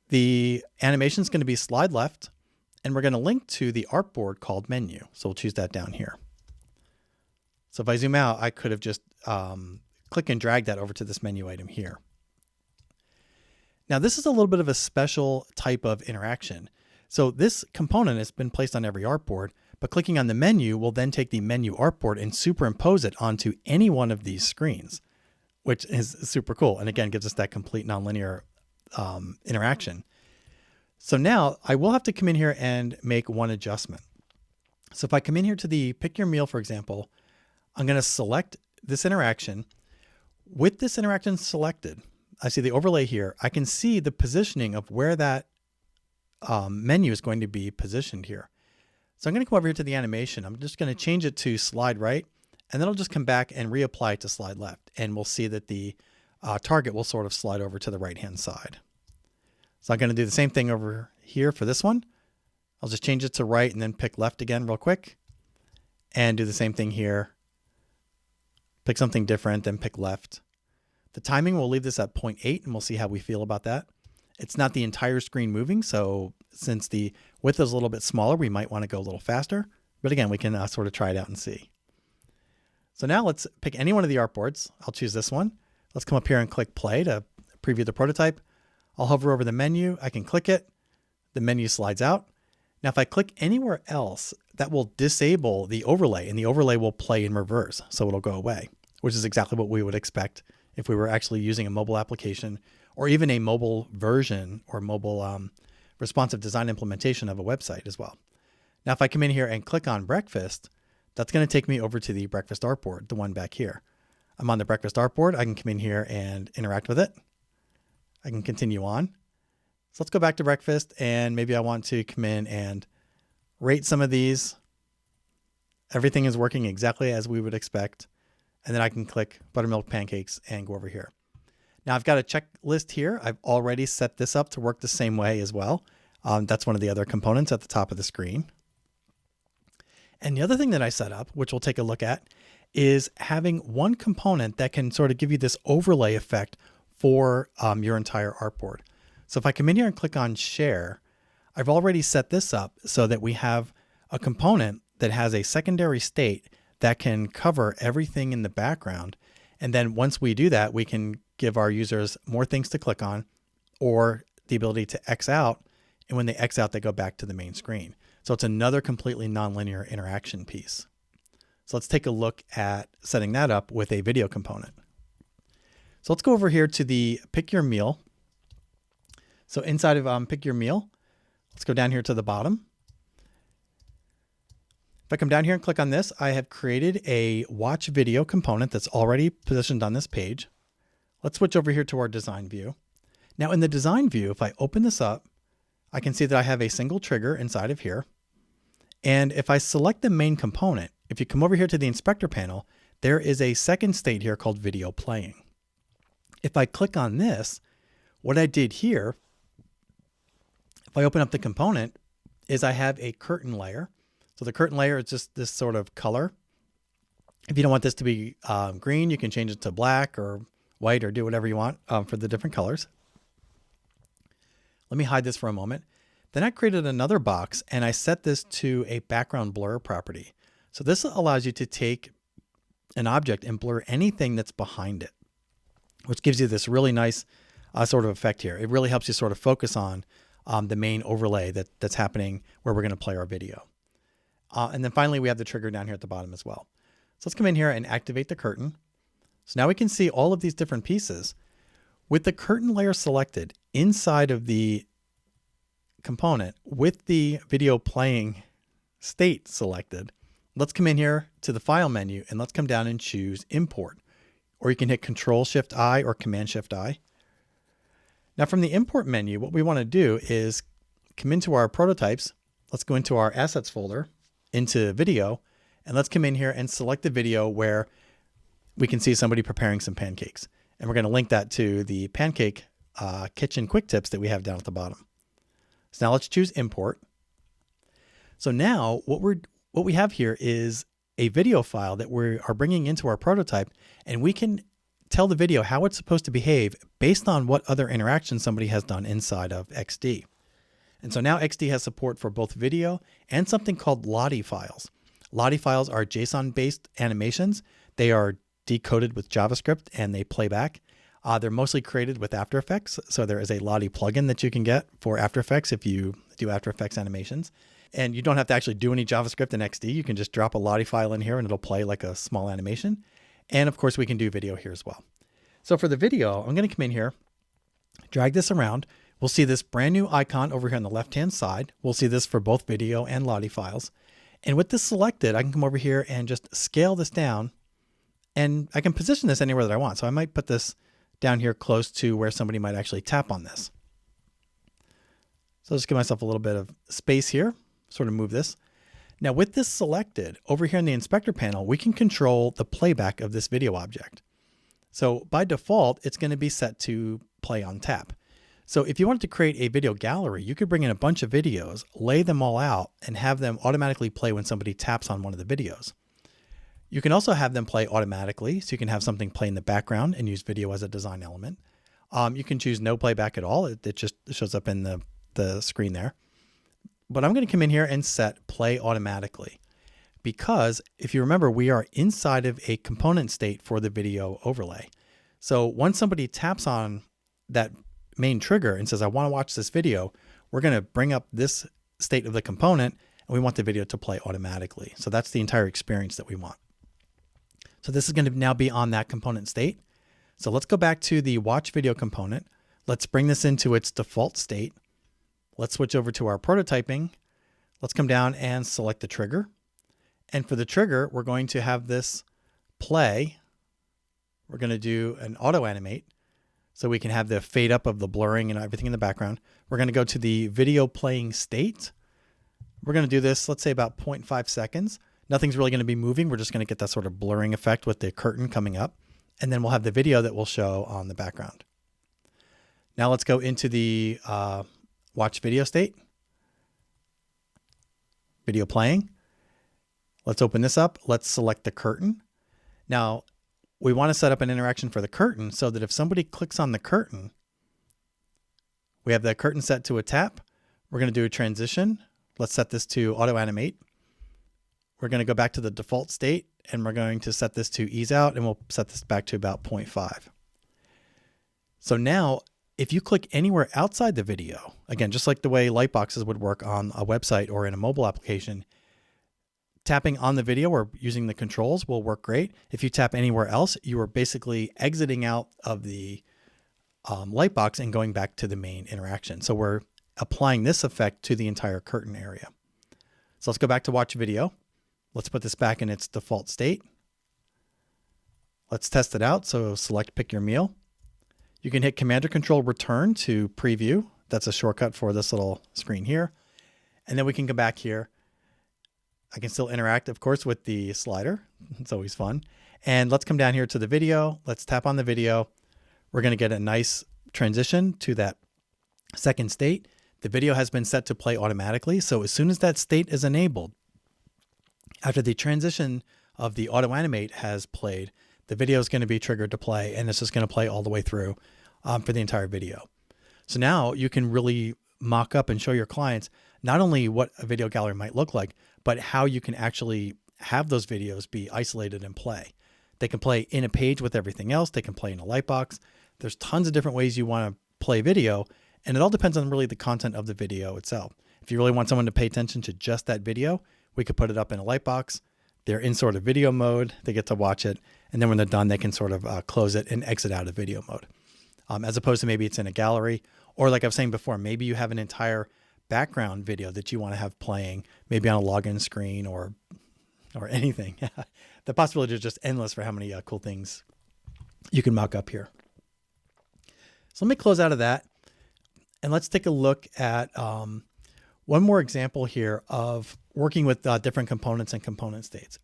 The animation is going to be slide left, and we're going to link to the artboard called menu. So we'll choose that down here. So if I zoom out, I could have just click and drag that over to this menu item here. Now this is a little bit of a special type of interaction. So this component has been placed on every artboard, but clicking on the menu will then take the menu artboard and superimpose it onto any one of these screens, which is super cool. And again, gives us that complete nonlinear interaction. So now I will have to come in here and make one adjustment. So if I come in here to the pick your meal, for example, I'm going to select this interaction. With this interaction selected, I see the overlay here. I can see the positioning of where that menu is going to be positioned here. So I'm going to come over here to the animation. I'm just going to change it to slide right, and then I'll just come back and reapply it to slide left. And we'll see that the target will sort of slide over to the right-hand side. So I'm going to do the same thing over here for this one. I'll just change it to right and then pick left again real quick, and do the same thing here. Pick something different, then pick left. The timing, we'll leave this at 0.8 and we'll see how we feel about that. It's not the entire screen moving, so since the width is a little bit smaller, we might want to go a little faster. But again, we can sort of try it out and see. So now let's pick any one of the artboards. I'll choose this one. Let's come up here and click play to preview the prototype. I'll hover over the menu. I can click it. The menu slides out. Now, if I click anywhere else, that will disable the overlay, and the overlay will play in reverse. So it'll go away, which is exactly what we would expect if we were actually using a mobile application or even a mobile version or mobile responsive design implementation of a website as well. Now, if I come in here and click on breakfast, that's going to take me over to the breakfast artboard, the one back here. I'm on the breakfast artboard. I can come in here and interact with it. I can continue on. So let's go back to breakfast, and maybe I want to come in and rate some of these. Everything is working exactly as we would expect. And then I can click buttermilk pancakes and go over here. Now I've got a checklist here. I've already set this up to work the same way as well. That's one of the other components at the top of the screen. And the other thing that I set up, which we'll take a look at, is having one component that can sort of give you this overlay effect for your entire artboard. So if I come in here and click on share, I've already set this up so that we have a component that has a secondary state that can cover everything in the background. And then once we do that, we can give our users more things to click on or the ability to X out. And when they X out, they go back to the main screen. So it's another completely nonlinear interaction piece. So let's take a look at setting that up with a video component. So let's go over here to the pick your meal. So inside of pick your meal, let's go down here to the bottom. If I come down here and click on this, I have created a watch video component that's already positioned on this page. Let's switch over here to our design view. Now in the design view, if I open this up, I can see that I have a single trigger inside of here. And if I select the main component, if you come over here to the inspector panel, there is a second state here called video playing. If I click on this, what I did here, if I open up the component, is I have a curtain layer. So the curtain layer is just this sort of color. If you don't want this to be green, you can change it to black or white or do whatever you want for the different colors. Let me hide this for a moment. Then I created another box and I set this to a background blur property. So this allows you to take an object and blur anything that's behind it, which gives you this really nice sort of effect here. It really helps you sort of focus on the main overlay that's happening where we're going to play our video. And then finally, we have the trigger down here at the bottom as well. So let's come in here and activate the curtain. So now we can see all of these different pieces. With the curtain layer selected inside of the component with the video playing state selected, let's come in here to the file menu and let's come down and choose import. Or you can hit Control-Shift-I or Command-Shift-I. Now from the import menu, what we want to do is come into our prototypes. Let's go into our assets folder, into video, and let's come in here and select the video where we can see somebody preparing some pancakes. And we're going to link that to the pancake kitchen quick tips that we have down at the bottom. So now let's choose import. So now what we have here is a video file that we are bringing into our prototype, and we can tell the video how it's supposed to behave based on what other interactions somebody has done inside of XD. And so now XD has support for both video and something called Lottie files. Lottie files are JSON-based animations. They are decoded with JavaScript and they play back. They're mostly created with After Effects. So there is a Lottie plugin that you can get for After Effects if you do After Effects animations. And you don't have to actually do any JavaScript in XD. You can just drop a Lottie file in here and it'll play like a small animation. And of course we can do video here as well. So for the video, I'm going to come in here, drag this around. We'll see this brand new icon over here on the left-hand side. We'll see this for both video and Lottie files. And with this selected, I can come over here and just scale this down, and I can position this anywhere that I want. So I might put this down here close to where somebody might actually tap on this. So I'll just give myself a little bit of space here, sort of move this. Now with this selected, over here in the inspector panel, we can control the playback of this video object. So by default, it's going to be set to play on tap. So if you wanted to create a video gallery, you could bring in a bunch of videos, lay them all out, and have them automatically play when somebody taps on one of the videos. You can also have them play automatically, so you can have something play in the background and use video as a design element. You can choose no playback at all. It just shows up in the screen there. But I'm going to come in here and set play automatically, because if you remember, we are inside of a component state for the video overlay. So once somebody taps on that main trigger and says, I want to watch this video, we're going to bring up this state of the component and we want the video to play automatically. So that's the entire experience that we want. So this is going to now be on that component state. So let's go back to the watch video component. Let's bring this into its default state. Let's switch over to our prototyping. Let's come down and select the trigger. And for the trigger, we're going to have this play. We're going to do an auto-animate, so we can have the fade up of the blurring and everything in the background. We're going to go to the video playing state. We're going to do this, let's say about 0.5 seconds. Nothing's really going to be moving. We're just going to get that sort of blurring effect with the curtain coming up. And then we'll have the video that will show on the background. Now let's go into the watch video state. Video playing. Let's open this up. Let's select the curtain. Now, we want to set up an interaction for the curtain so that if somebody clicks on the curtain, we have that curtain set to a tap. We're going to do a transition. Let's set this to auto-animate. We're going to go back to the default state and we're going to set this to ease out, and we'll set this back to about 0.5. So now if you click anywhere outside the video, again, just like the way lightboxes would work on a website or in a mobile application, tapping on the video or using the controls will work great. If you tap anywhere else, you are basically exiting out of the lightbox and going back to the main interaction. So we're applying this effect to the entire curtain area. So let's go back to watch video. Let's put this back in its default state. Let's test it out. So select pick your meal. You can hit Command or Control Return to preview. That's a shortcut for this little screen here. And then we can go back here. I can still interact, of course, with the slider. It's always fun. And let's come down here to the video. Let's tap on the video. We're going to get a nice transition to that second state. The video has been set to play automatically. So as soon as that state is enabled, after the transition of the auto-animate has played, the video is going to be triggered to play, and it's just going to play all the way through for the entire video. So now you can really mock up and show your clients not only what a video gallery might look like, but how you can actually have those videos be isolated and play. They can play in a page with everything else. They can play in a lightbox. There's tons of different ways you want to play video, and it all depends on really the content of the video itself. If you really want someone to pay attention to just that video, we could put it up in a lightbox. They're in sort of video mode. They get to watch it. And then when they're done, they can sort of close it and exit out of video mode. As opposed to maybe it's in a gallery, or like I was saying before, maybe you have an entire background video that you want to have playing, maybe on a login screen or anything. The possibility is just endless for how many cool things you can mock up here. So let me close out of that, and let's take a look at one more example here of working with different components and component states.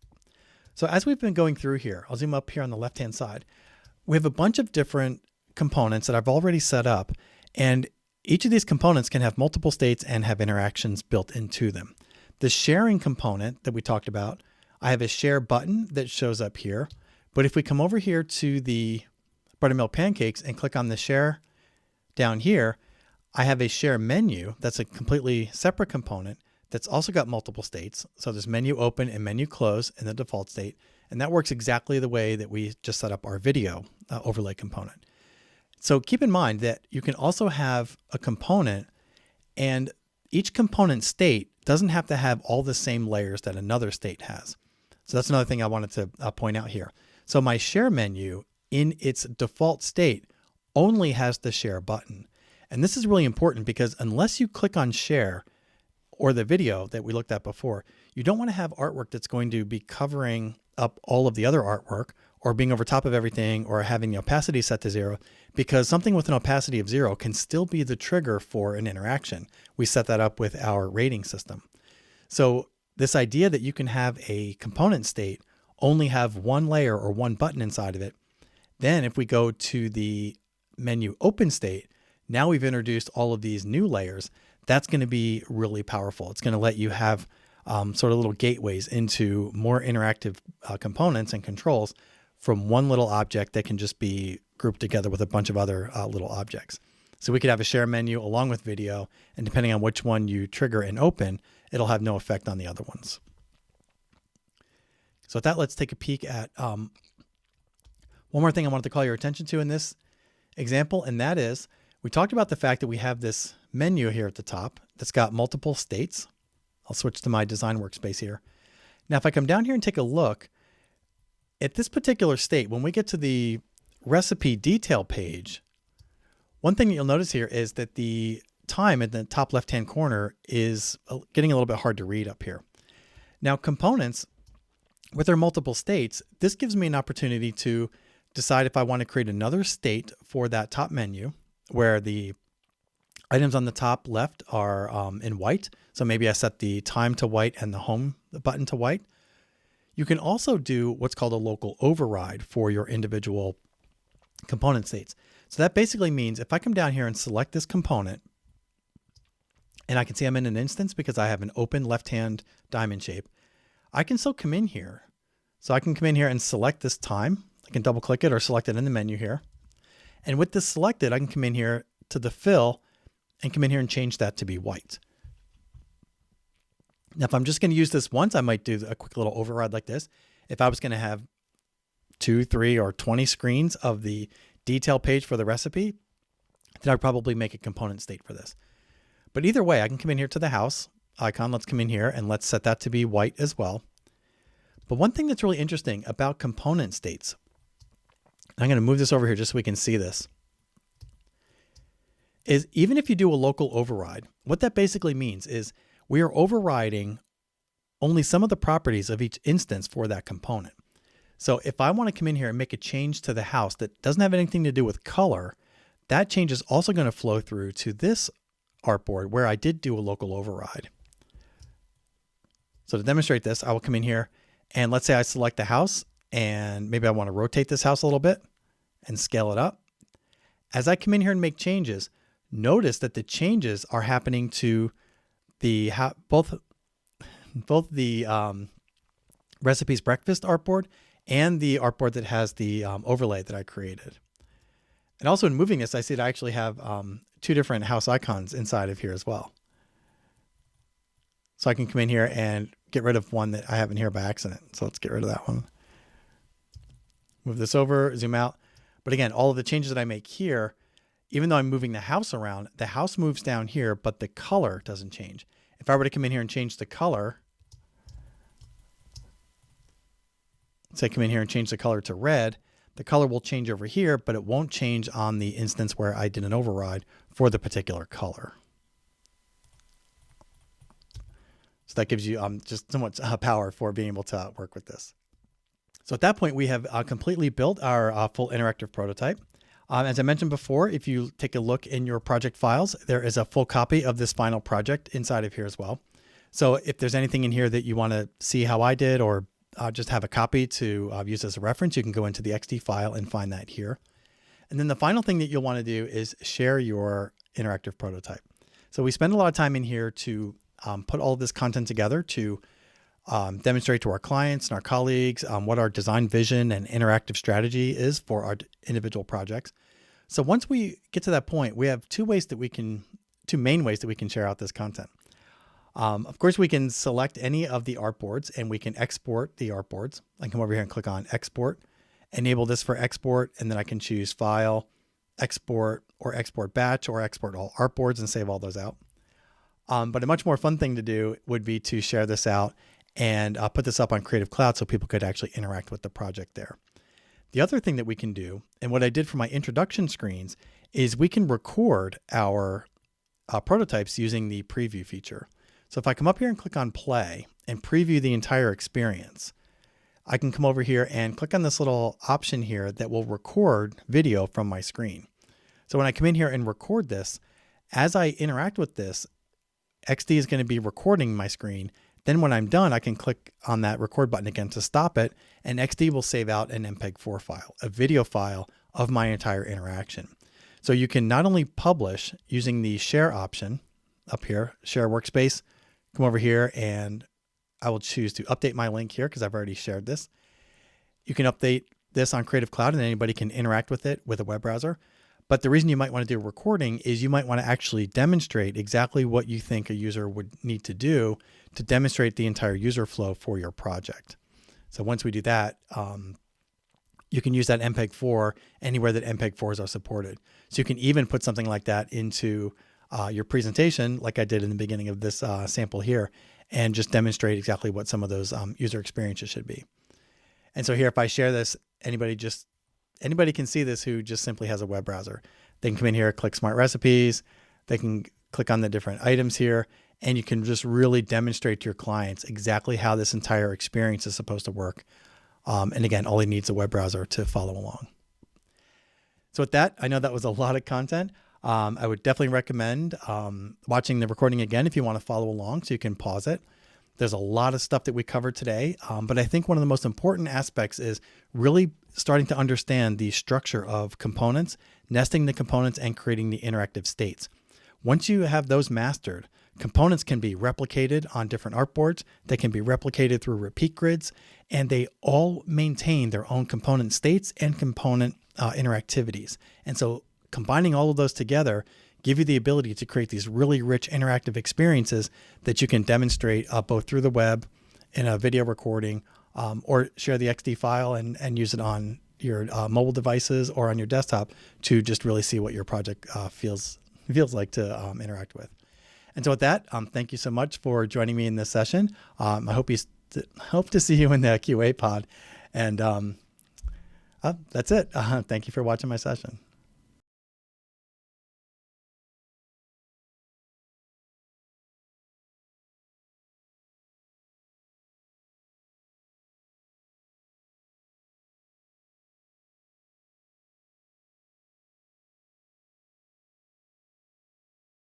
So as we've been going through here, I'll zoom up here on the left-hand side. We have a bunch of different components that I've already set up, and each of these components can have multiple states and have interactions built into them. The sharing component that we talked about, I have a share button that shows up here. But if we come over here to the buttermilk pancakes and click on the share down here, I have a share menu that's a completely separate component that's also got multiple states. So there's menu open and menu close in the default state. And that works exactly the way that we just set up our video overlay component. So keep in mind that you can also have a component, and each component state doesn't have to have all the same layers that another state has. So that's another thing I wanted to point out here. So my share menu in its default state only has the share button. And this is really important because unless you click on share or the video that we looked at before, you don't want to have artwork that's going to be covering up all of the other artwork or being over top of everything or having the opacity set to 0, because something with an opacity of 0 can still be the trigger for an interaction. We set that up with our rating system. So this idea that you can have a component state only have one layer or one button inside of it. Then if we go to the menu open state, now we've introduced all of these new layers. That's going to be really powerful. It's going to let you have sort of little gateways into more interactive components and controls from one little object that can just be grouped together with a bunch of other little objects. So we could have a share menu along with video, and depending on which one you trigger and open, it'll have no effect on the other ones. So with that, let's take a peek at one more thing I wanted to call your attention to in this example, and that is we talked about the fact that we have this menu here at the top that's got multiple states. I'll switch to my design workspace here. Now, if I come down here and take a look at this particular state, when we get to the recipe detail page, one thing that you'll notice here is that the time in the top left-hand corner is getting a little bit hard to read up here. Now, components with their multiple states, this gives me an opportunity to decide if I want to create another state for that top menu where the items on the top left are in white. So maybe I set the time to white and the home button to white. You can also do what's called a local override for your individual component states. So that basically means if I come down here and select this component, and I can see I'm in an instance because I have an open left-hand diamond shape, I can still come in here. So I can come in here and select this time. I can double click it or select it in the menu here. And with this selected, I can come in here to the fill and come in here and change that to be white. Now, if I'm just going to use this once, I might do a quick little override like this. If I was going to have 2, 3, or 20 screens of the detail page for the recipe, then I'd probably make a component state for this. But either way, I can come in here to the house icon. Let's come in here and let's set that to be white as well. But one thing that's really interesting about component states, I'm going to move this over here just so we can see this, is even if you do a local override, what that basically means is we are overriding only some of the properties of each instance for that component. So if I want to come in here and make a change to the house that doesn't have anything to do with color, that change is also going to flow through to this artboard where I did do a local override. So to demonstrate this, I will come in here and let's say I select the house and maybe I want to rotate this house a little bit and scale it up. As I come in here and make changes, notice that the changes are happening to the both the recipes breakfast artboard and the artboard that has the overlay that I created. And also in moving this, I see that I actually have 2 different house icons inside of here as well. So I can come in here and get rid of one that I have in here by accident. So let's get rid of that one. Move this over, zoom out. But again, all of the changes that I make here, even though I'm moving the house around, the house moves down here, but the color doesn't change. If I were to come in here and change the color, say come in here and change the color to red, the color will change over here, but it won't change on the instance where I did an override for the particular color. So that gives you just somewhat power for being able to work with this. So at that point, we have completely built our full interactive prototype. As I mentioned before, if you take a look in your project files, there is a full copy of this final project inside of here as well. So if there's anything in here that you want to see how I did or just have a copy to use as a reference, you can go into the XD file and find that here. And then the final thing that you'll want to do is share your interactive prototype. So we spend a lot of time in here to put all of this content together, to demonstrate to our clients and our colleagues what our design vision and interactive strategy is for our individual projects. So once we get to that point, we have two main ways that we can share out this content. Of course, we can select any of the artboards and we can export the artboards. I can come over here and click on export, enable this for export, and then I can choose file, export, or export batch, or export all artboards and save all those out. But a much more fun thing to do would be to share this out and put this up on Creative Cloud so people could actually interact with the project there. The other thing that we can do, and what I did for my introduction screens, is we can record our prototypes using the preview feature. So if I come up here and click on play and preview the entire experience, I can come over here and click on this little option here that will record video from my screen. So when I come in here and record this, as I interact with this, XD is going to be recording my screen. Then when I'm done, I can click on that record button again to stop it, and XD will save out an MPEG-4 file, a video file of my entire interaction. So you can not only publish using the share option up here, share workspace, come over here and I will choose to update my link here because I've already shared this. You can update this on Creative Cloud and anybody can interact with it with a web browser. But the reason you might want to do a recording is you might want to actually demonstrate exactly what you think a user would need to do to demonstrate the entire user flow for your project. So once we do that, you can use that MPEG-4 anywhere that MPEG-4s are supported. So you can even put something like that into your presentation, like I did in the beginning of this sample here, and just demonstrate exactly what some of those user experiences should be. And so here, if I share this, anybody can see this who just simply has a web browser. They can come in here, click Smart Recipes. They can click on the different items here, and you can just really demonstrate to your clients exactly how this entire experience is supposed to work. And again, all he needs is a web browser to follow along. So with that, I know that was a lot of content. I would definitely recommend watching the recording again if you want to follow along so you can pause it. There's a lot of stuff that we covered today, but I think one of the most important aspects is really starting to understand the structure of components, nesting the components, and creating the interactive states. Once you have those mastered, components can be replicated on different artboards. They can be replicated through repeat grids, and they all maintain their own component states and component interactivities. And so combining all of those together give you the ability to create these really rich interactive experiences that you can demonstrate both through the web, in a video recording, or share the XD file and use it on your mobile devices or on your desktop to just really see what your project feels like to interact with. And so with that, thank you so much for joining me in this session. I hope to see you in the QA pod. And that's it. Thank you for watching my session.